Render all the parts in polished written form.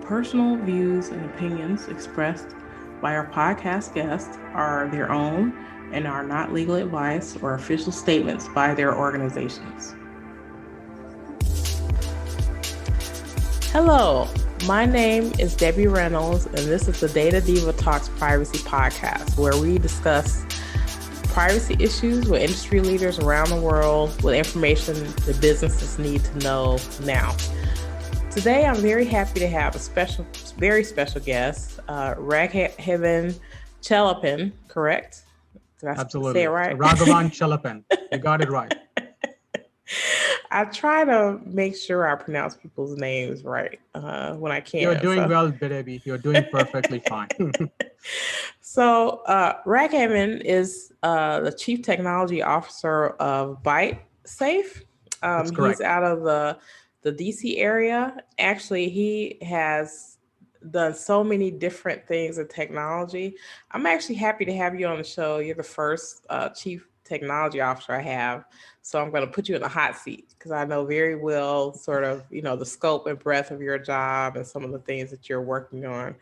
personal views and opinions expressed by our podcast guests are their own and are not legal advice or official statements by their organizations. Hello, my name is Debbie Reynolds, and this is the Data Diva Talks Privacy Podcast, where we discuss privacy issues with industry leaders around the world with information that businesses need to know now. Today, I'm very happy to have a very special guest, Raghavan Chellappan, correct? Did I Absolutely. say it right? Raghavan Chellappan. You got it right. I try to make sure I pronounce people's names right when I can. You're doing well, Debbie. You're doing perfectly fine. So Raghavan is the Chief Technology Officer of ByteSafe. That's correct. He's out of the DC area. Actually, he has done so many different things in technology. I'm actually happy to have you on the show. You're the first Chief Technology Officer I have. So I'm going to put you in the hot seat because I know very well sort of, the scope and breadth of your job and some of the things that you're working on.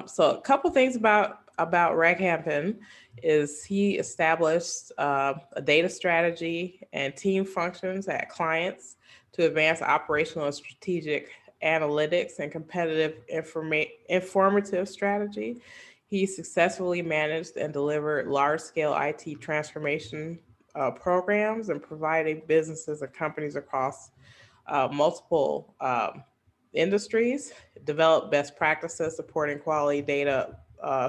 So a couple things about Raghavan is he established a data strategy and team functions at clients to advance operational and strategic analytics and competitive informative strategy. He successfully managed and delivered large-scale IT transformation programs and providing businesses and companies across multiple industries, develop best practices supporting quality data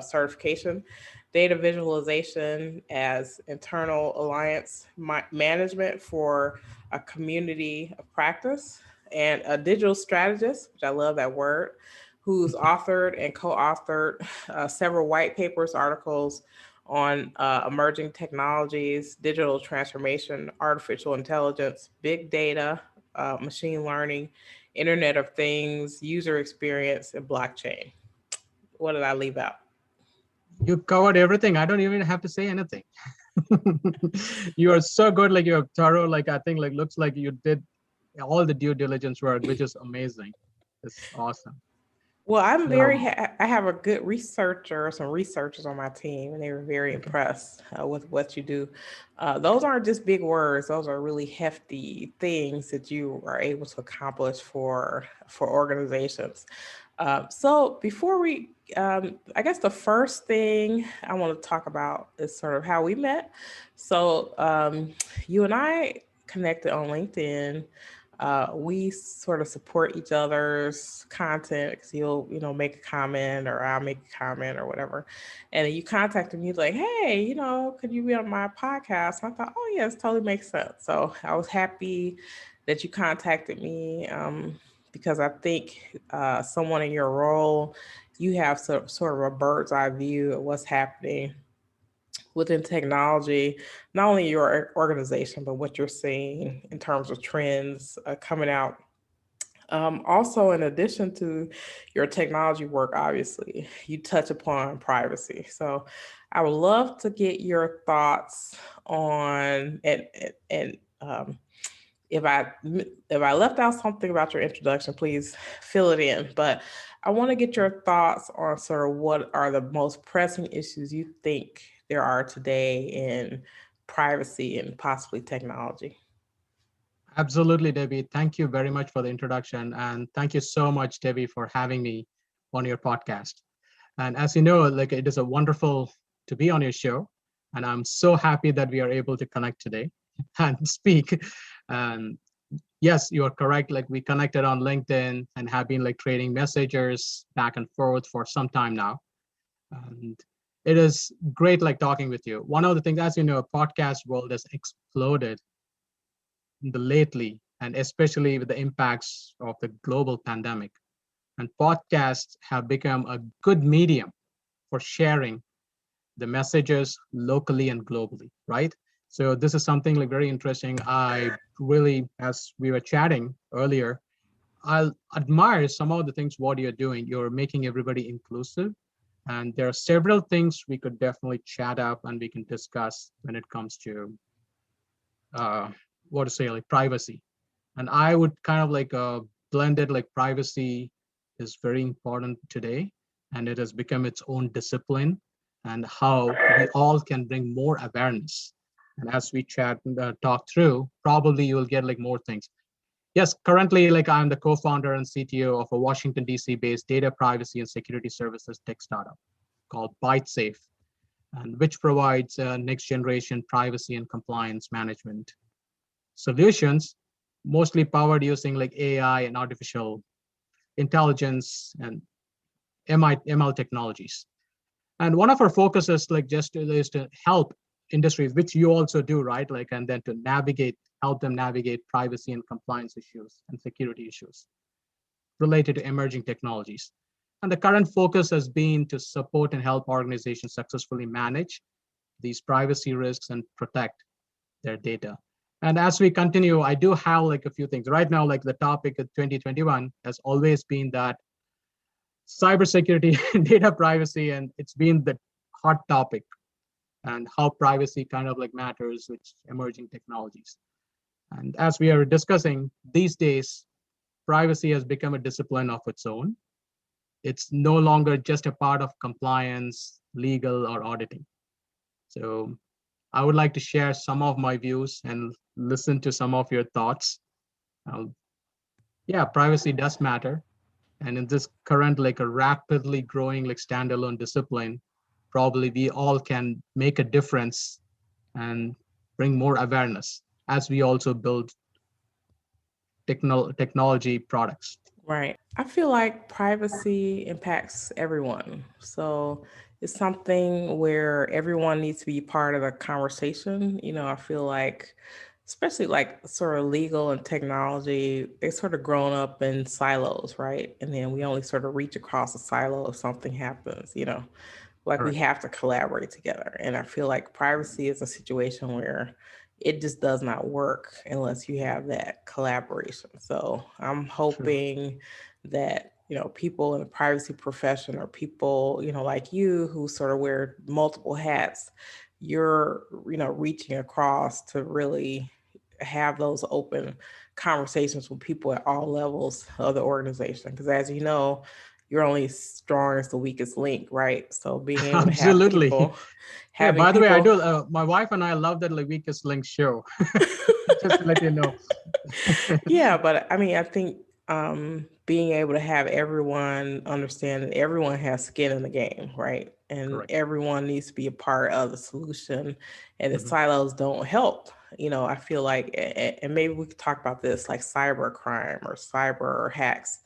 certification, data visualization as internal alliance management for a community of practice, and a digital strategist, which I love that word, who's authored and co-authored several white papers, articles on emerging technologies, digital transformation, artificial intelligence, big data, machine learning, Internet of Things, user experience, and blockchain. What did I leave out? You covered everything. I don't even have to say anything. You are so good. Like you're thorough. Like I think looks like you did all the due diligence work, which is amazing. It's awesome. Well, I'm So I have a good researcher, some researchers on my team, and they were very okay. impressed with what you do. Those aren't just big words; those are really hefty things that you are able to accomplish for organizations. So before I guess the first thing I want to talk about is sort of how we met. So you and I connected on LinkedIn. We sort of support each other's content because you'll, make a comment or I'll make a comment or whatever. And then you contacted me like, hey, could you be on my podcast? And I thought, oh, yes, totally makes sense. So I was happy that you contacted me because I think someone in your role, you have sort of a bird's eye view of what's happening within technology, not only your organization, but what you're seeing in terms of trends coming out. Also, in addition to your technology work, obviously, you touch upon privacy. So, I would love to get your thoughts on and if I left out something about your introduction, please fill it in. But I want to get your thoughts on sort of what are the most pressing issues you think there are today in privacy and possibly technology. Absolutely, Debbie. Thank you very much for the introduction. And thank you so much, Debbie, for having me on your podcast. And as you know, like it is a wonderful to be on your show. And I'm so happy that we are able to connect today and speak. And yes, you are correct. Like we connected on LinkedIn and have been like trading messages back and forth for some time now. And it is great like talking with you. One of the things, as you know, podcast world has exploded in the lately, and especially with the impacts of the global pandemic. And podcasts have become a good medium for sharing the messages locally and globally, right? So this is something like very interesting. I really, as we were chatting earlier, I admire some of the things what you're doing. You're making everybody inclusive. And there are several things we could definitely chat up and we can discuss when it comes to uh, what to say, like privacy. And I would kind of like blended like privacy is very important today, and it has become its own discipline, and how we all can bring more awareness. And as we chat and talk through, probably you will get like more things. Yes, currently, like I'm the co-founder and CTO of a Washington, D.C. based data privacy and security services tech startup called ByteSafe, and which provides next generation privacy and compliance management solutions, mostly powered using like AI and artificial intelligence and ML technologies. And one of our focuses, like just is to help industries, which you also do, right? Like, and then to navigate, help them navigate privacy and compliance issues and security issues related to emerging technologies. And the current focus has been to support and help organizations successfully manage these privacy risks and protect their data. And as we continue, I do have like a few things right now. Like the topic of 2021 has always been that cybersecurity, data privacy, and it's been the hot topic, and how privacy kind of like matters with emerging technologies. And as we are discussing these days, privacy has become a discipline of its own. It's no longer just a part of compliance, legal, or auditing. So I would like to share some of my views and listen to some of your thoughts. Uh, yeah, privacy does matter. And in this current, like a rapidly growing, like standalone discipline, probably we all can make a difference and bring more awareness as we also build technology products. Right. I feel like privacy impacts everyone. So it's something where everyone needs to be part of the conversation. I feel like, especially like sort of legal and technology, they sort of grown up in silos, right? And then we only sort of reach across a silo if something happens. Like we Correct. have to collaborate together. And I feel like privacy is a situation where it just does not work unless you have that collaboration. So I'm True. hoping that people in the privacy profession, or people like you who sort of wear multiple hats, you're reaching across to really have those open conversations with people at all levels of the organization, because as you know, you're only as strong as the weakest link, right? So being able to have Absolutely. people Yeah, having by the way, I people do. My wife and I love that like weakest link show. Just to let you know. Yeah, but I mean, I think being able to have everyone understand that everyone has skin in the game, right? And Correct. everyone needs to be a part of the solution, and the Mhm. silos don't help. I feel like, and maybe we could talk about this, like cyber crime or cyber hacks,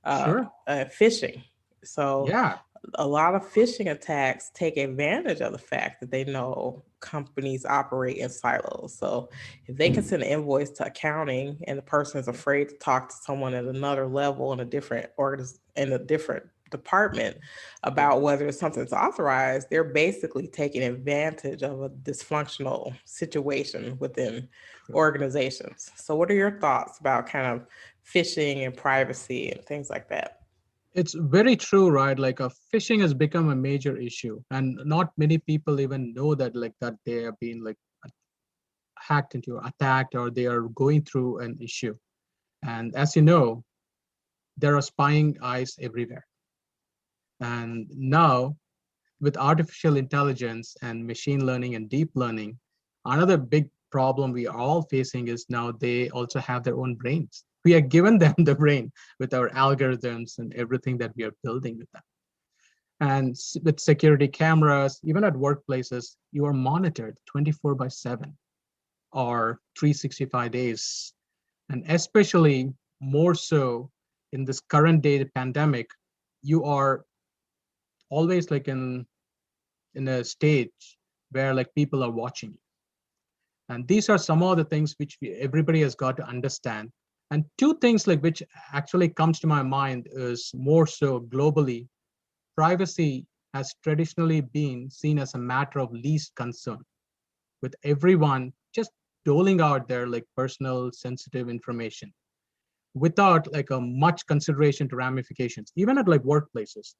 Sure. phishing. So Yeah. a lot of phishing attacks take advantage of the fact that they know companies operate in silos. So if they can send an invoice to accounting and the person is afraid to talk to someone at another level in a different department Yeah. about whether something's authorized, they're basically taking advantage of a dysfunctional situation within True. organizations. So what are your thoughts about kind of phishing and privacy and things like that? It's very true, right? Like phishing has become a major issue, and not many people even know that like that they are being like hacked into, or attacked, or they are going through an issue. And as you know, there are spying eyes everywhere. And now, with artificial intelligence and machine learning and deep learning, another big problem we are all facing is now they also have their own brains. We are given them the brain with our algorithms and everything that we are building with them. And with security cameras, even at workplaces, you are monitored 24 by 7 or 365 days. And especially more so in this current day pandemic, you are always like in a stage where like people are watching you. And these are some of the things which everybody has got to understand. And two things like which actually comes to my mind is more so globally, privacy has traditionally been seen as a matter of least concern, with everyone just doling out their like personal sensitive information without like a much consideration to ramifications, even at like workplaces.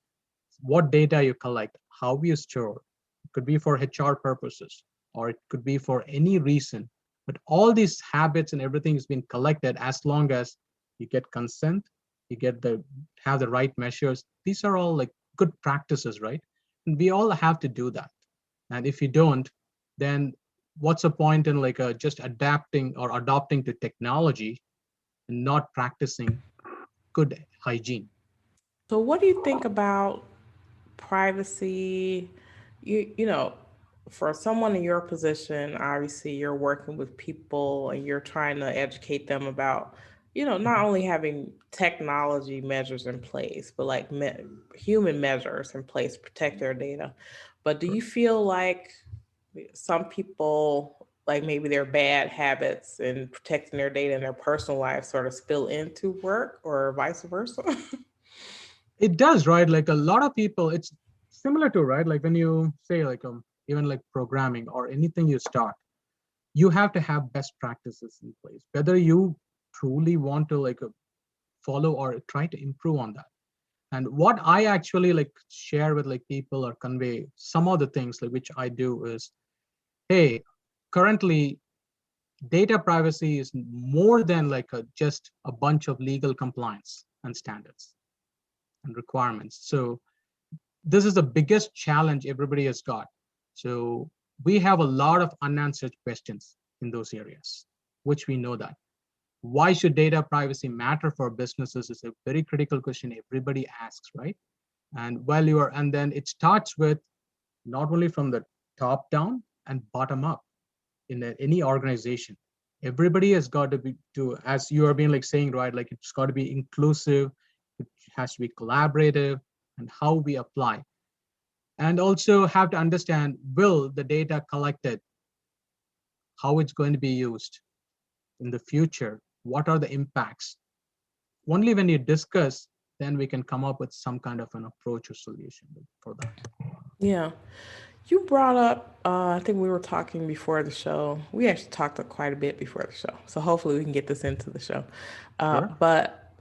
What data you collect, how you store. It could be for HR purposes, or it could be for any reason. But all these habits and everything is being collected as long as you get consent, you get the have the right measures. These are all like good practices, right? And we all have to do that. And if you don't, then what's the point in like just adapting or adopting to technology and not practicing good hygiene? So what do you think about privacy? You know, for someone in your position, obviously you're working with people and you're trying to educate them about, not Mhm. only having technology measures in place, but like human measures in place to protect their data. But do Sure. you feel like some people, like maybe their bad habits in protecting their data in their personal life, sort of spill into work or vice versa? It does, right? Like a lot of people, it's similar to, right? Like when you say like even like programming or anything you start, you have to have best practices in place, whether you truly want to like follow or try to improve on that. And what I actually like share with like people or convey some of the things like which I do is, hey, currently data privacy is more than like just a bunch of legal compliance and standards and requirements. So this is the biggest challenge everybody has got. So we have a lot of unanswered questions in those areas, which we know that. Why should data privacy matter for businesses is a very critical question everybody asks, right? And while you are, and then it starts with not only from the top down and bottom up in any organization. Everybody has got to be to, as you are being like saying, right? Like it's got to be inclusive, it has to be collaborative, and how we apply. And also have to understand, will the data collected, how it's going to be used in the future? What are the impacts? Only when you discuss, then we can come up with some kind of an approach or solution for that. Yeah. You brought up, I think we were talking before the show. We actually talked quite a bit before the show. So hopefully we can get this into the show. Sure. But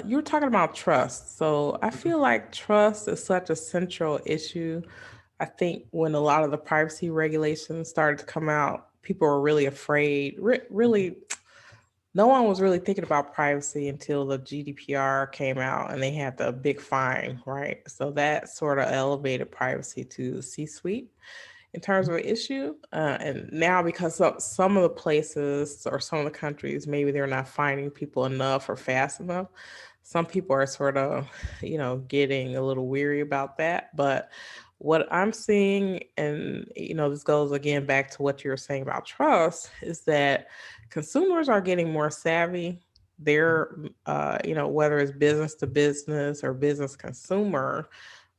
you were talking about trust. So I Mhm. feel like trust is such a central issue. I think when a lot of the privacy regulations started to come out, people were really afraid, really no one was really thinking about privacy until the GDPR came out and they had the big fine, right? So that sort of elevated privacy to the C suite in terms of an issue. And now, because of some of the places or some of the countries, maybe they're not finding people enough or fast enough. Some people are sort of, getting a little weary about that. But what I'm seeing, and this goes again back to what you were saying about trust, is that consumers are getting more savvy. Mhm. They're, whether it's business to business or business consumer,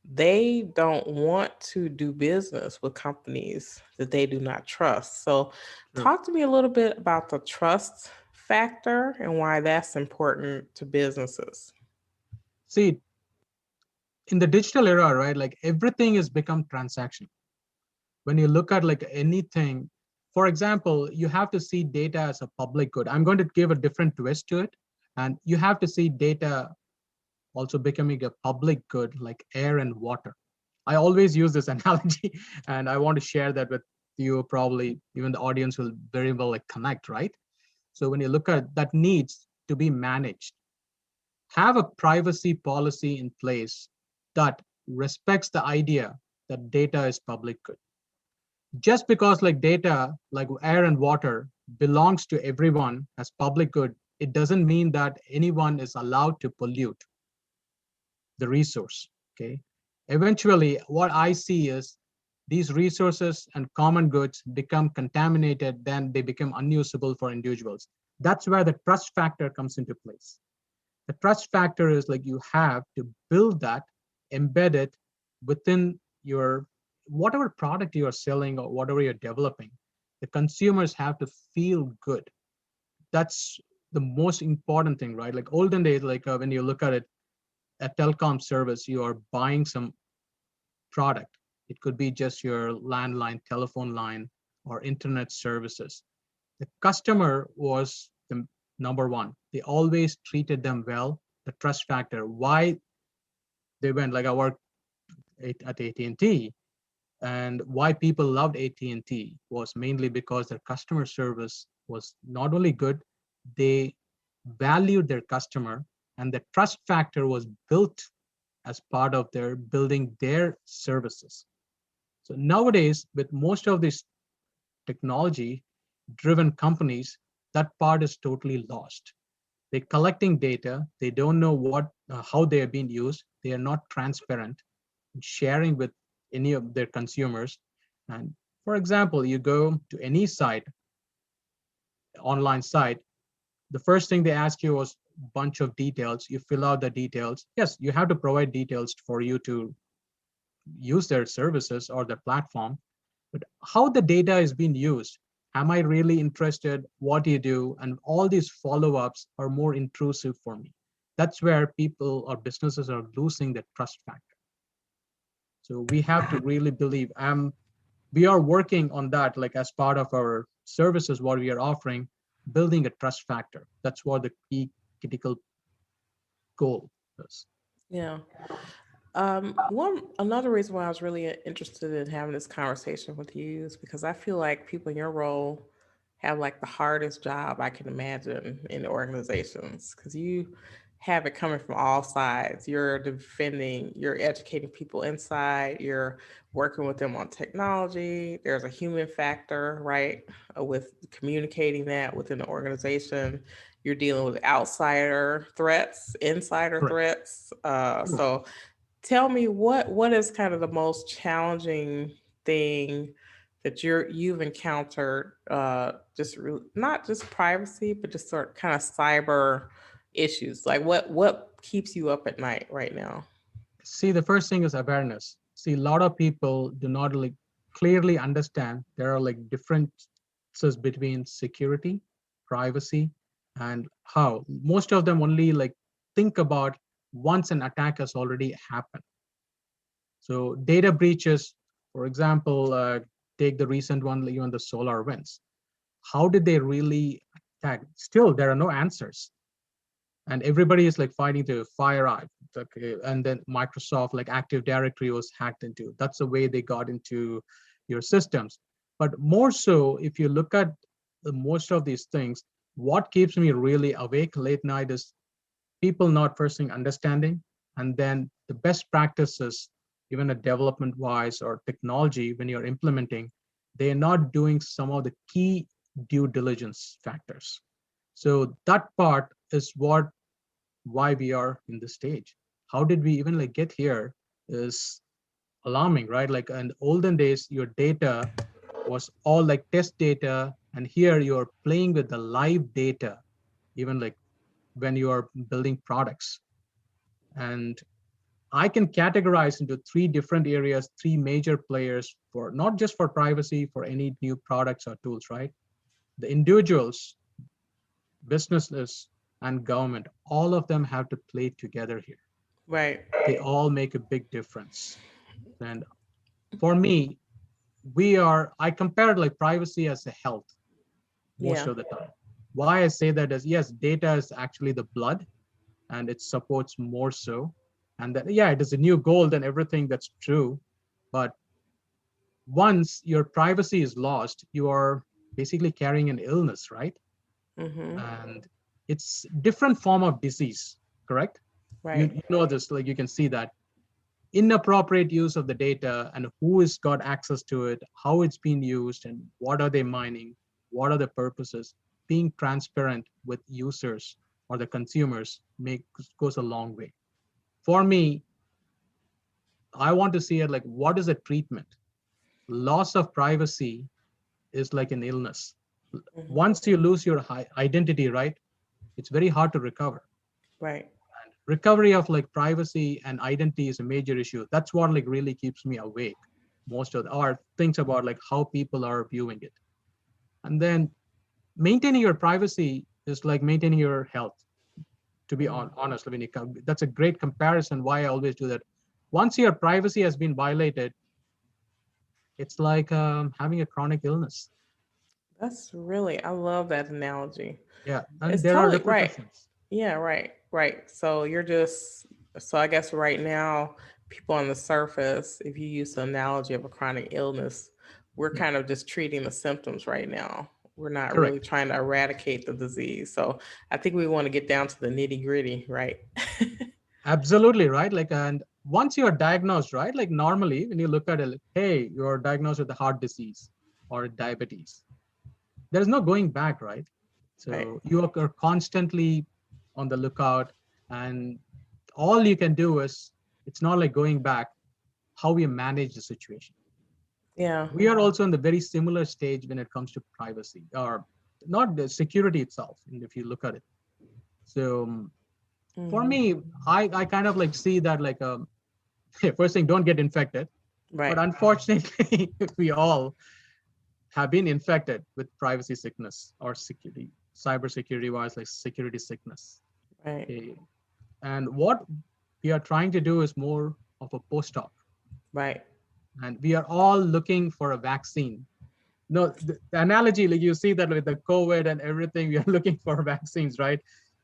they don't want to do business with companies that they do not trust. So, True. talk to me a little bit about the trust factor and why that's important to businesses. See, in the digital era, right, like everything has become transaction. When you look at like anything, for example, you have to see data as a public good. I'm going to give a different twist to it. And you have to see data also becoming a public good like air and water. I always use this analogy and I want to share that with you. Probably even the audience will very well like connect, right? So when you look at that needs to be managed, have a privacy policy in place that respects the idea that data is public good. Just because like data like air and water belongs to everyone as public good, it doesn't mean that anyone is allowed to pollute the resource. Okay, eventually what I see is these resources and common goods become contaminated, then they become unusable for individuals. That's where the trust factor comes into place. The trust factor is like you have to build that, embed it within your whatever product you are selling or whatever you're developing. The consumers have to feel good. That's the most important thing, right? Like olden days, like when you look at it, a telecom service, you are buying some product. It could be just your landline, telephone line, or internet services. The customer was the number one. They always treated them well. The trust factor, why they went, like I worked at AT&T, and why people loved AT&T was mainly because their customer service was not only good, they valued their customer And the trust factor was built as part of their building their services. So nowadays, with most of these technology driven companies, that part is totally lost. They're collecting data. They don't know how they are being used. They are not transparent in sharing with any of their consumers. And for example, you go to any site, online site, the first thing they ask you was a bunch of details. You fill out the details. Yes, you have to provide details for you to use their services or their platform, but how the data is being used, am I really interested what you do, and all these follow-ups are more intrusive for me. That's where people or businesses are losing the trust factor. So we have to really believe, we are working on that, like as part of our services, what we are offering, building a trust factor. That's what the key critical goal is. Yeah. One another reason why I was really interested in having this conversation with you is because I feel like people in your role have like the hardest job I can imagine in organizations because you have it coming from all sides. You're defending, you're educating people inside, you're working with them on technology. There's a human factor, right? With communicating that within the organization. You're dealing with outsider threats, insider Correct. threats. So tell me what is kind of the most challenging thing that you've encountered, not just privacy but just sort of kind of cyber issues, like what keeps you up at night right now? See, the first thing is awareness. See, a lot of people do not like clearly understand there are like differences between security, privacy, and how. Most of them only like think about once an attack has already happened. So data breaches, for example, take the recent one, even the solar winds. How did they really attack? Still, there are no answers, and everybody is like fighting to FireEye. Okay, and then Microsoft like Active Directory was hacked into. That's the way they got into your systems. But more so, if you look at most of these things, what keeps me really awake late night is people not first thing understanding, and then the best practices, even a development wise or technology, when you're implementing, they're not doing some of the key due diligence factors. So that part is what why we are in this stage. How did we even like get here is alarming, right? Like in olden days, your data was all like test data, and here you're playing with the live data, even like when you are building products. And I can categorize into three different areas, three major players for not just for privacy, for any new products or tools, right? The individuals, businesses, and government, all of them have to play together here. Right. They all make a big difference. And for me, I compare like privacy as a health most Yeah. of the time. Why I say that is yes, data is actually the blood and it supports more so. And that, yeah, it is a new goal than everything that's true. But once your privacy is lost, you are basically carrying an illness, right? Mm-hmm. And it's different form of disease, correct? Right. You know this, like you can see that inappropriate use of the data and who has got access to it, how it's being used, and what are they mining, what are the purposes. Being transparent with users or the consumers goes a long way. For me, I want to see it like what is a treatment? Loss of privacy is like an illness. Mm-hmm. Once you lose your identity, right, it's very hard to recover. Right. Recovery of like privacy and identity is a major issue. That's what like really keeps me awake most of the or thinks about like how people are viewing it. And then maintaining your privacy is like maintaining your health, to be Mm. honest. When you come, that's a great comparison why I always do that. Once your privacy has been violated, it's like having a chronic illness. That's really, I love that analogy. Yeah, and It's there are totally right. repercussions. Yeah, right, right. So you're just, so I guess right now, people on the surface, if you use the analogy of a chronic illness, we're Yeah, kind of just treating the symptoms right now. We're not really Correct. trying to eradicate the disease. So I think we want to get down to the nitty gritty, right? Absolutely right. Like, and once you're diagnosed, right? Like normally when you look at it, like, hey, you're diagnosed with a heart disease or diabetes. There's no going back, right? Right. So you are constantly on the lookout, and all you can do is it's not like going back, how we manage the situation. Yeah. We are also in the very similar stage when it comes to privacy or not the security itself. And if you look at it, so for Hmm. me, I kind of like see that like first thing, don't get infected. But Right. unfortunately, we all have been infected with privacy sickness or security, cybersecurity wise, like security sickness. Right. Okay. And what we are trying to do is more of a postdoc. Right. And we are all looking for a vaccine. No, the analogy, like you see that with the COVID and everything, we are looking for vaccines, right?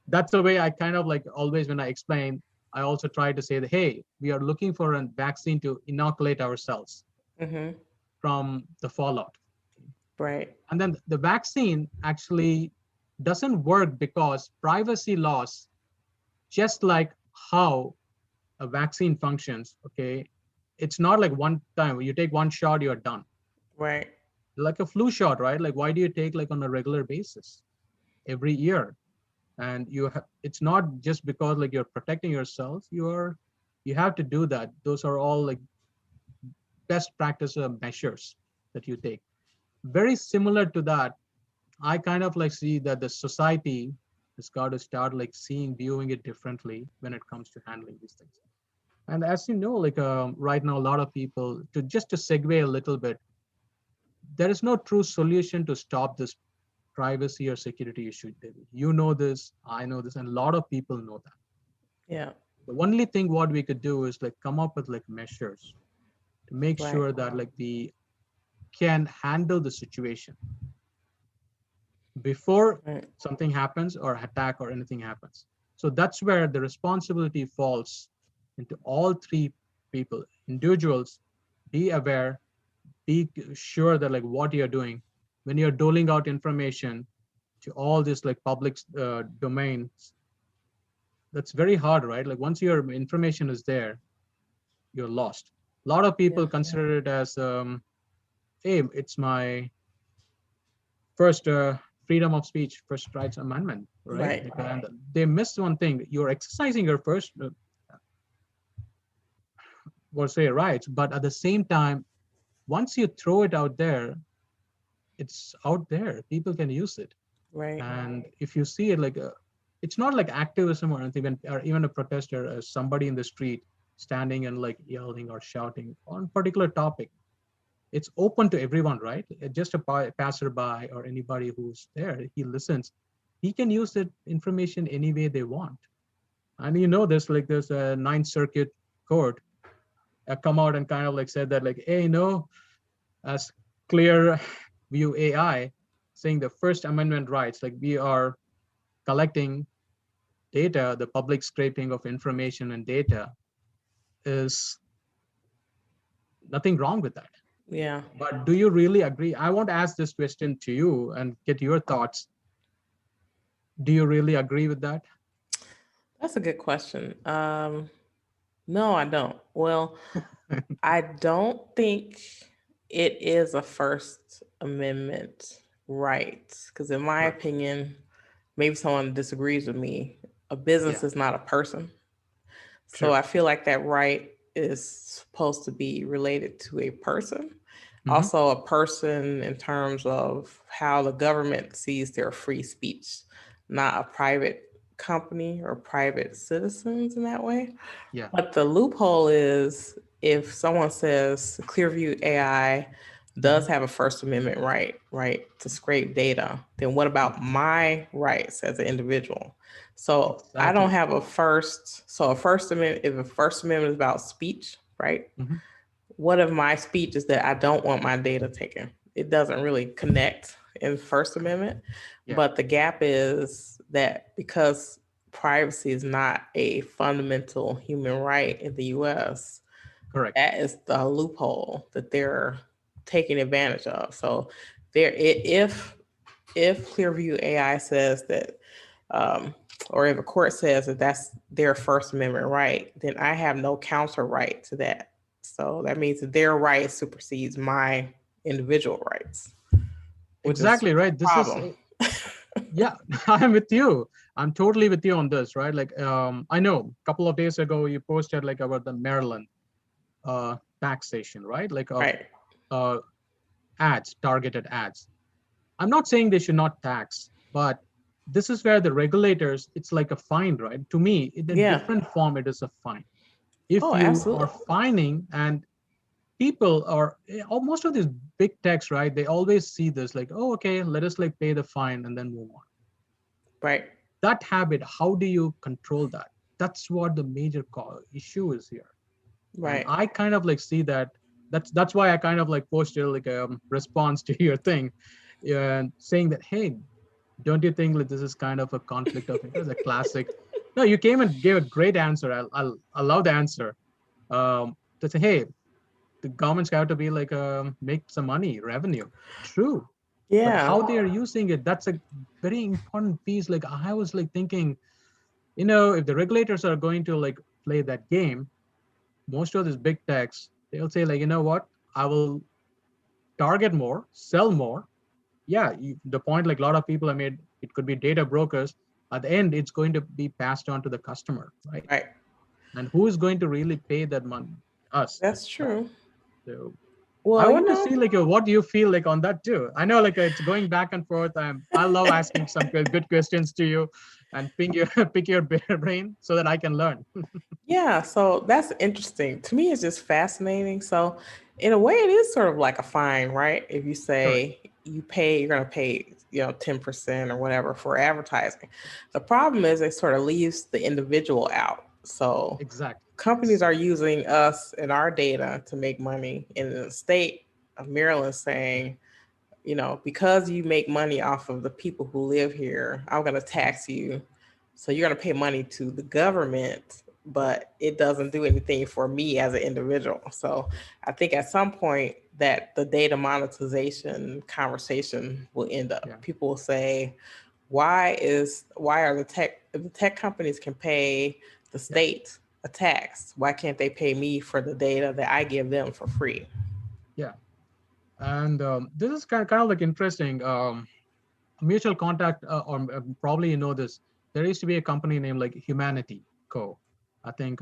That's the way I kind of like always when I explain, I also try to say that, hey, we are looking for a vaccine to inoculate ourselves Hmm. from the fallout. Right. And then the vaccine actually doesn't work because privacy laws, just like how a vaccine functions, okay, it's not like one time you take one shot, you're done. Right. Like a flu shot, right? Like why do you take like on a regular basis every year? And it's not just because like you're protecting yourself, you have to do that. Those are all like best practice measures that you take. Very similar to that, I kind of like see that the society has got to start like viewing it differently when it comes to handling these things. And as you know, like right now, a lot of people to segue a little bit, there is no true solution to stop this privacy or security issue, Devi. You know this, I know this, and a lot of people know that. Yeah. The only thing what we could do is like come up with like measures to make Right. sure that like we can handle the situation before Right. something happens or attack or anything happens. So that's where the responsibility falls into all three people, individuals. Be aware, be sure that like what you're doing when you're doling out information to all this like public domains. That's very hard, right? Like once your information is there, you're lost. A lot of Yeah. people consider it as hey, it's my first freedom of speech, first rights amendment, right? Right. And they missed one thing. You're exercising your first, or say, rights, but at the same time, once you throw it out there, it's out there. People can use it. Right. And if you see it like it's not like activism or anything, or even a protester, somebody in the street standing and like yelling or shouting on a particular topic. It's open to everyone, right? Just a passerby or anybody who's there, he listens. He can use that information any way they want. And you know, there's a Ninth Circuit Court come out and kind of like said that like, hey, no, as clear view AI saying the First Amendment rights, like we are collecting data, the public scraping of information and data is nothing wrong with that. Yeah. But do you really agree? I want to ask this question to you and get your thoughts. Do you really agree with that? That's a good question. No, I don't. Well, I don't think it is a First Amendment right. Because, in my Correct. opinion, maybe someone disagrees with me. A business Yeah, is not a person. So true. I feel like that right is supposed to be related to a person. Hmm. Also, a person in terms of how the government sees their free speech, not a private company or private citizens in that way. Yeah, But the loophole is if someone says Clearview AI hmm, does have a First Amendment right, right, to scrape data, then what about correct. my rights as an individual? So I don't Exactly. have a first. So a First Amendment, if a First Amendment is about speech, right? Hmm. What if my speech is that I don't want my data taken? It doesn't really connect in First Amendment, Yeah, but the gap is that because privacy is not a fundamental human right in the US, correct. that is the loophole that they're taking advantage of. So if if Clearview AI says that, um, or if a court says that that's their First Amendment right, then I have no counter right to that. So that means that their right supersedes my individual rights, which is Exactly right. a This is problem. yeah, I'm with you. I'm totally with you on this, right? Like, I know a couple of days ago you posted like about the Maryland taxation, right? Like of Right. uh, ads, targeted ads. I'm not saying they should not tax, but this is where the regulators, it's like a fine, right? To me, in a Yeah. different form, it is a fine. If Oh, you are absolutely. fining and people are, most of these big techs, right? They always see this like, oh, okay, let us like pay the fine and then move on. Right. That habit, how do you control that? That's what the major issue is here. And Right. I kind of like see that. That's why I kind of like posted like a response to your thing, and saying that, hey, don't you think that this is kind of a conflict of interest, a classic? No, you came and gave a great answer. I love the answer. To say, hey, the government's got to be like make some money, revenue. True, but Yeah. how they are using it, that's a very important piece. Like I was like thinking, if the regulators are going to like play that game, most of these big techs, they'll say like, you know what, I will target more, sell more. Yeah, the point like a lot of people have made, it could be data brokers. At the end, it's going to be passed on to the customer, right? Right. And who is going to really pay that money? Us, That's right? true. So I Well, want to see like what do you feel like on that too. I know like it's going back and forth. I love asking some good questions to you and ping your pick your brain so that I can learn. yeah, so that's interesting. To me, it's just fascinating. So, in a way, it is sort of like a fine, right? If you Correct. say you're going to pay, 10% or whatever for advertising. The problem is it sort of leaves the individual out. So, Exactly. companies Yes. are using us and our data to make money. In the state of Maryland, saying, because you make money off of the people who live here, I'm going to Mhm. tax you. So you're going to pay money to the government, but it doesn't do anything for me as an individual. So I think at some point that the data monetization conversation will end up. Yeah. People will say, why are the tech companies can pay the Yeah. state a tax? Why can't they pay me for the data that I give them for free? Yeah. And this is kind of like interesting. Mutual contact, or probably you know this. There used to be a company named like Humanity Co. I think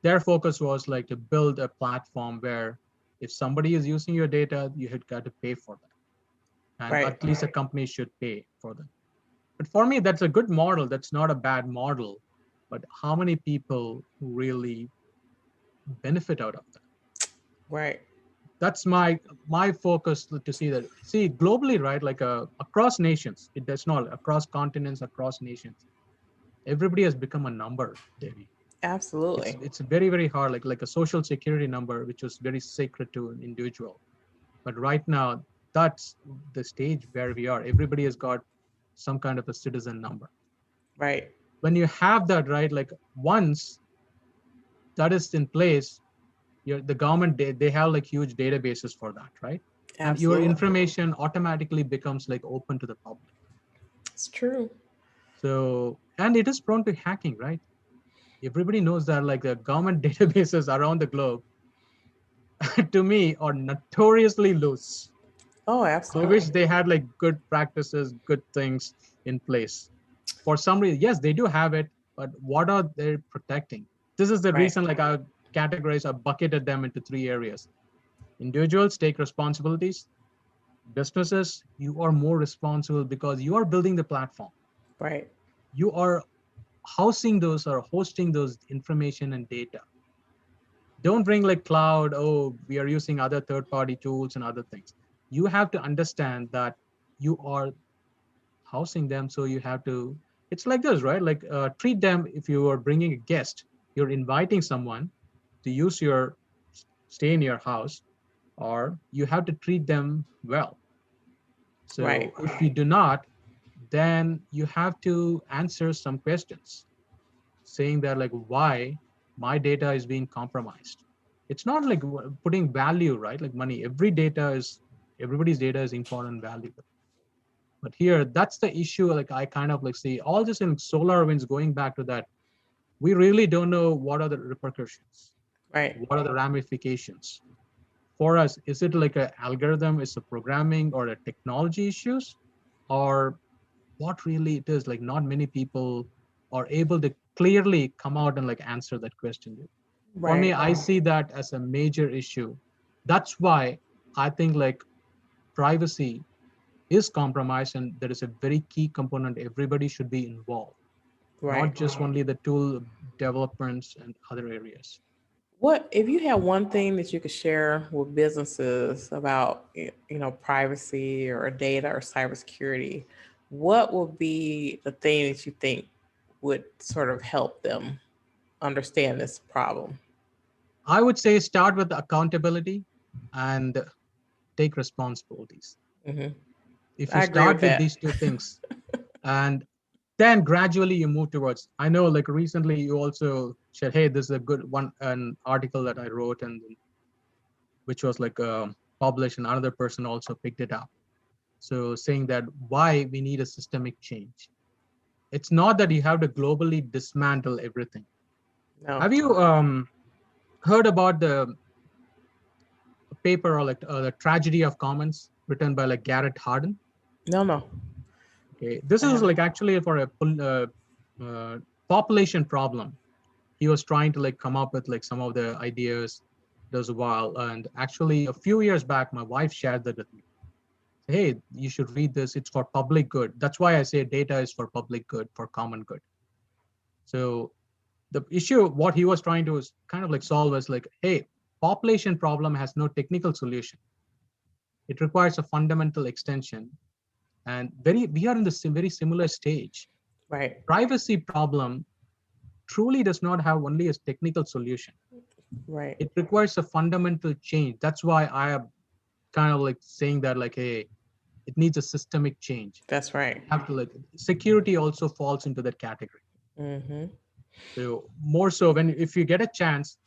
their focus was like to build a platform where if somebody is using your data, you had got to pay for that, and Right. at least a company should pay for them. But for me, that's a good model. That's not a bad model. But how many people really benefit out of that? Right. That's my focus to see that. See globally, right? Like across nations, it does not across continents, across nations. Everybody has become a number, Devi. It's Absolutely. it's very very hard, like a social security number, which was very sacred to an individual. But right now, that's the stage where we are. Everybody has got some kind of a citizen number. Right. When you have that, right, like once that is in place, the government, they have like huge databases for that, right? And your Absolutely. information automatically becomes like open to the public. It's true. So, and it is prone to hacking, right? Everybody knows that like the government databases around the globe, to me, are notoriously loose. Oh, I wish absolutely. they had like good practices, good things in place. For some reason, yes, they do have it, but what are they protecting? This is the Right. reason like I categorize, I bucketed them into three areas. Individuals take responsibilities. Businesses, you are more responsible because you are building the platform. Right. You are housing those or hosting those information and data. Don't bring like cloud, oh, we are using other third party tools and other things. You have to understand that you are housing them, so you have to, it's like this, right? Like treat them, if you are bringing a guest, you're inviting someone to use your stay in your house, or you have to treat them well. Right. So if you do not, then you have to answer some questions saying that like why my data is being compromised. It's not like putting value, right? Like money, everybody's data is important, valuable. But here, that's the issue. Like I kind of like see all this in solar winds going back to that. We really don't know what are the repercussions, Right. what are the ramifications. For us, is it like an algorithm, is a programming or a technology issues, or what really it is? Like not many people are able to clearly come out and like answer that question. For me, Right. I see that as a major issue. That's why I think like privacy is compromised, and there is a very key component everybody should be involved, not Right. just only the tool developments and other areas. What if you had one thing that you could share with businesses about privacy or data or cybersecurity? What would be the thing that you think would sort of help them understand this problem? I would say start with accountability and take responsibilities. Hmm. If you I agree with start with that. these two things, and then gradually you move towards, I know like recently you also said, hey, this is a good one, an article that I wrote, and which was like published, and another person also picked it up. So saying that why we need a systemic change. It's not that you have to globally dismantle everything. No, Have you heard about the paper or like the tragedy of commons written by like Garrett Hardin? no, no. Okay, this I is haven't. like actually for a uh, population problem. He was trying to like come up with like some of the ideas. Does a while, and actually a few years back, my wife shared that with me. Hey, you should read this. It's for public good. That's why I say data is for public good, for common good. So the issue, what he was trying to kind of like solve is like, hey, population problem has no technical solution. It requires a fundamental extension, and very we are in the very similar stage. Right, Privacy problem truly does not have only a technical solution. right. It requires a fundamental change. That's why I am kind of like saying that like, hey, it needs a systemic change. That's right. Have to like security also falls into that category. Hmm. So more so when if you get a chance,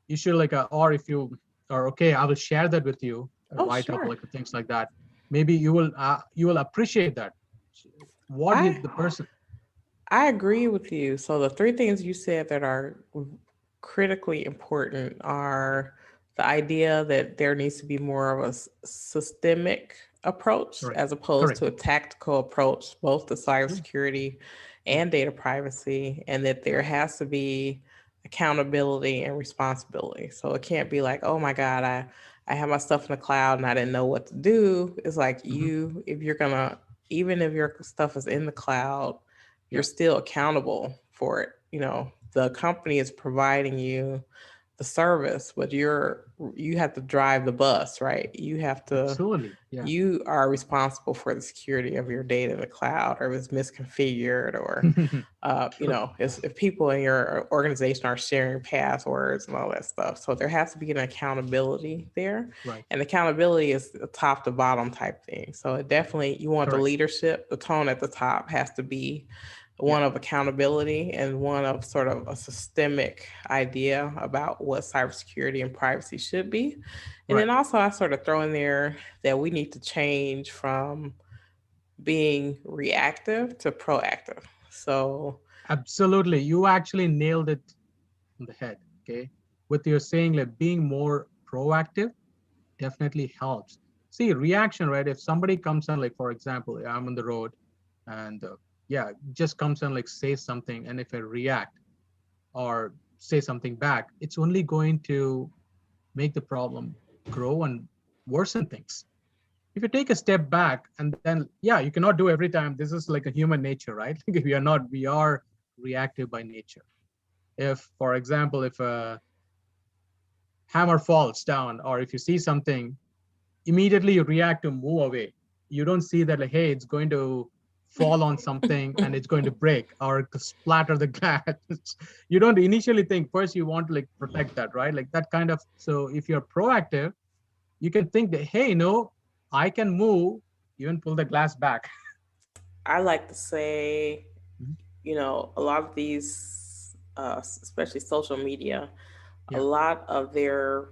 you should like or if you are okay, I will share that with you, a Oh, write up sure. like things like that. Maybe you will appreciate that. What I is the person? I agree with you. So the three things you said that are critically important are the idea that there needs to be more of a systemic approach Correct. as opposed Correct. to a tactical approach, both to True. cybersecurity Yeah. and data privacy, and that there has to be accountability and responsibility. So it can't be like, oh my God, I have my stuff in the cloud and I didn't know what to do. It's like Hmm. if you're gonna, even if your stuff is in the cloud, you're Yeah. still accountable for it. The company is providing you the service, but you have to drive the bus, right? Absolutely. Yeah. You are responsible for the security of your data in the cloud, or if it's misconfigured, or True. if people in your organization are sharing passwords and all that stuff. So there has to be an accountability there, Right. and accountability is a top to bottom type thing. So it definitely, you want the Correct. leadership, the tone at the top has to be Yeah. one of accountability and one of sort of a systemic idea about what cybersecurity and privacy should be. And Right. then also, I sort of throw in there that we need to change from being reactive to proactive. So, Absolutely. You actually nailed it on the head. Okay. With your saying like being more proactive definitely helps. See, reaction, right? If somebody comes and like, for example, I'm on the road and yeah, just comes and like says something, and if I react or say something back, it's only going to make the problem grow and worsen things. If you take a step back and then, yeah, you cannot do every time. This is like a human nature, right? We are reactive by nature. If, for example, if a hammer falls down or if you see something, immediately you react to move away. You don't see that like, hey, it's going to fall on something and it's going to break or splatter the glass. You don't initially think, first you want to like protect that, right? Like that kind of. So if you're proactive, you can think that, hey, no, I can move, even pull the glass back. I like to say, Mhm. a lot of these, especially social media, a Yeah. lot of their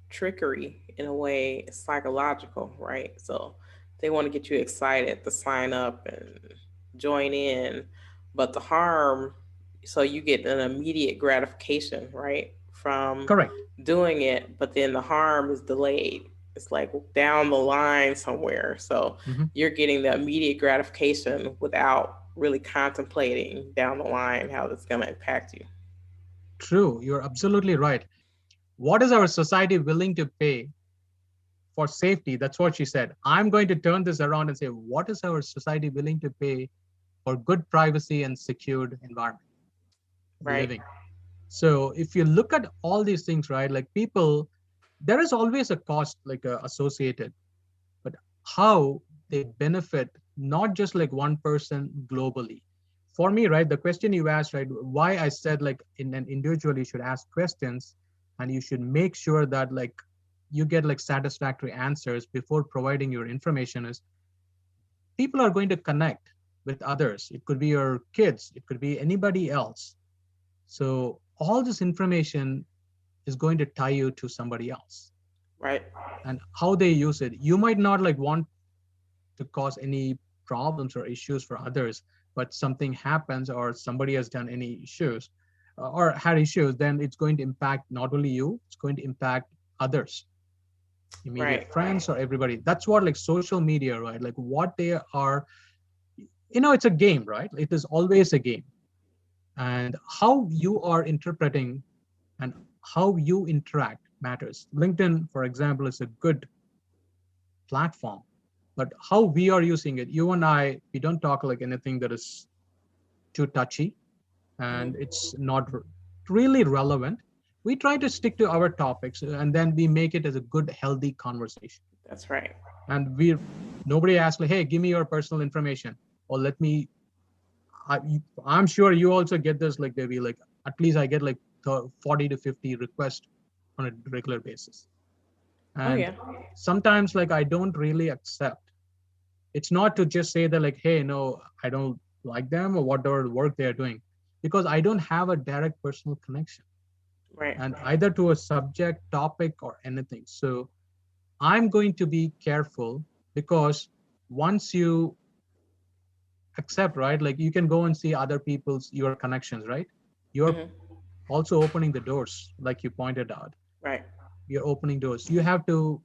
trickery in a way is psychological, right? So they want to get you excited to sign up and join in. But the harm, so you get an immediate gratification, right, from Correct. doing it, but then the harm is delayed. It's like down the line somewhere. So Mhm. you're getting the immediate gratification without really contemplating down the line how that's going to impact you. True. You're absolutely right. What is our society willing to pay for safety? That's what she said. I'm going to turn this around and say, what is our society willing to pay for good privacy and secured environment Right. living? So if you look at all these things, right, like people, there is always a cost associated, but how they benefit not just like one person globally. For me, right, the question you asked, right, why I said like in an individual you should ask questions and you should make sure that like you get like satisfactory answers before providing your information is people are going to connect with others. It could be your kids, it could be anybody else. So all this information is going to tie you to somebody else, Right. and how they use it. You might not like want to cause any problems or issues for others, but something happens or somebody has done any issues or had issues, then it's going to impact not only you, it's going to impact others, immediate Right. friends or everybody. That's what like social media, right? Like what they are, it's a game, right? It is always a game. And how you are interpreting and how you interact matters. LinkedIn, for example, is a good platform, but how we are using it, you and I, we don't talk like anything that is too touchy and Hmm. it's not really relevant. We try to stick to our topics and then we make it as a good, healthy conversation. That's right. And we nobody asks like, hey, give me your personal information or let me. I, I'm sure you also get this like maybe like at least I get like 40 to 50 requests on a regular basis. Oh, And yeah. sometimes like I don't really accept. It's not to just say that like, hey, no, I don't like them or whatever work they're doing, because I don't have a direct personal connection Right. and either to a subject, topic, or anything. So I'm going to be careful, because once you accept, right, like you can go and see other people's your connections, right? You're Hmm. also opening the doors, like you pointed out. Right. You're opening doors. You have to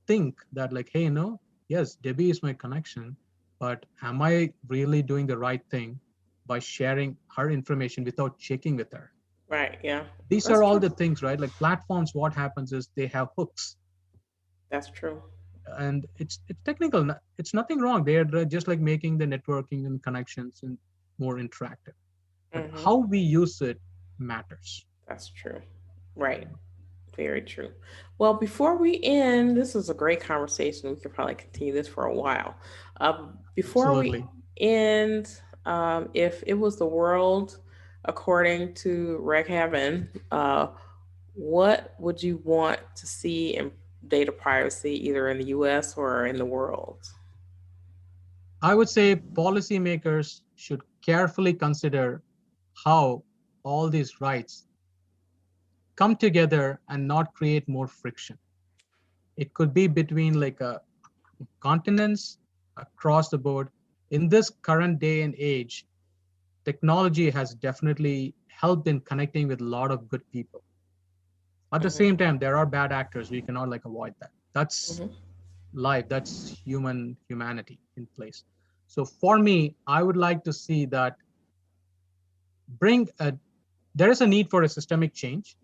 think that like, hey, no, yes, Debbie is my connection, but am I really doing the right thing by sharing her information without checking with her? Right. Yeah. These That's are all true. the things, right? Like platforms, what happens is they have hooks, That's true. and it's technical. It's nothing wrong. They're just like making the networking and connections and more interactive. But Hmm. how we use it matters. That's true. Right. Very true. Well, before we end, this is a great conversation. We could probably continue this for a while. Before we Absolutely. end, if it was the world according to Raghavan, what would you want to see in data privacy, either in the US or in the world? I would say policymakers should carefully consider how all these rights come together and not create more friction. It could be between like a continents, across the board. In this current day and age, technology has definitely helped in connecting with a lot of good people. At the same Hmm. time, there are bad actors. We cannot like avoid that. That's Hmm. life. That's humanity in place. So for me, I would like to see that bring a there is a need for a systemic change,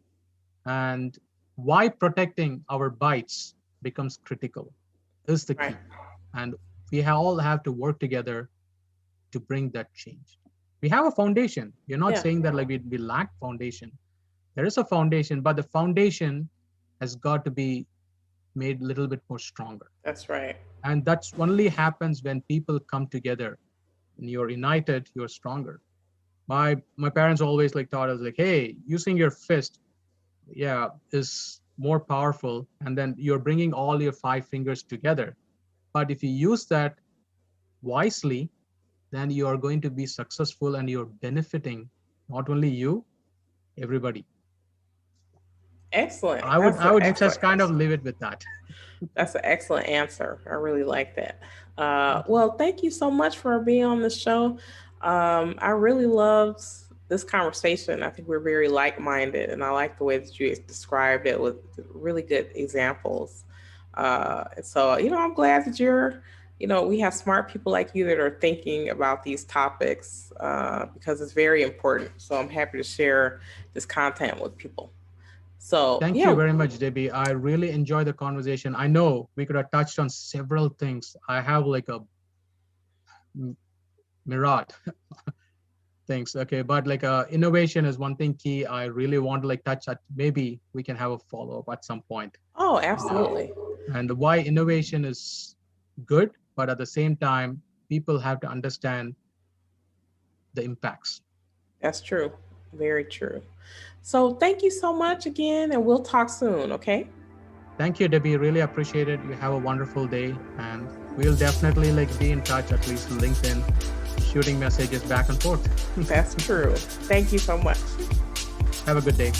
and why protecting our bytes becomes critical is the Right. key. And we all have to work together to bring that change. We have a foundation. You're not Yeah, saying that like we lack foundation. There is a foundation, but the foundation has got to be made a little bit more stronger. that's right. And that's only happens when people come together and you're united, you're stronger. My parents always like taught us like, hey, using your fist, yeah, is more powerful, and then you're bringing all your five fingers together. But if you use that wisely, then you are going to be successful and you're benefiting not only you, everybody. Excellent. I would That's I an would excellent just kind of answer. leave it with that. That's an excellent answer. I really like that. Well, thank you so much for being on the show. I really loved this conversation. I think we're very like minded, and I like the way that you described it with really good examples. And so, I'm glad that we have smart people like you that are thinking about these topics because it's very important. So, I'm happy to share this content with people. So, Thank you yeah. very much, Debbie. I really enjoyed the conversation. I know we could have touched on several things. I have like a myriad things. Okay, but like innovation is one thing key. I really want to like touch that. Maybe we can have a follow up at some point. Oh, Uh, absolutely. and why innovation is good, but at the same time, people have to understand the impacts. That's true. Very true. So thank you so much again, and we'll talk soon, okay? Thank you, Debbie. Really appreciate it. You have a wonderful day, and we'll definitely like be in touch, at least LinkedIn, shooting messages back and forth. That's true. Thank you so much. Have a good day.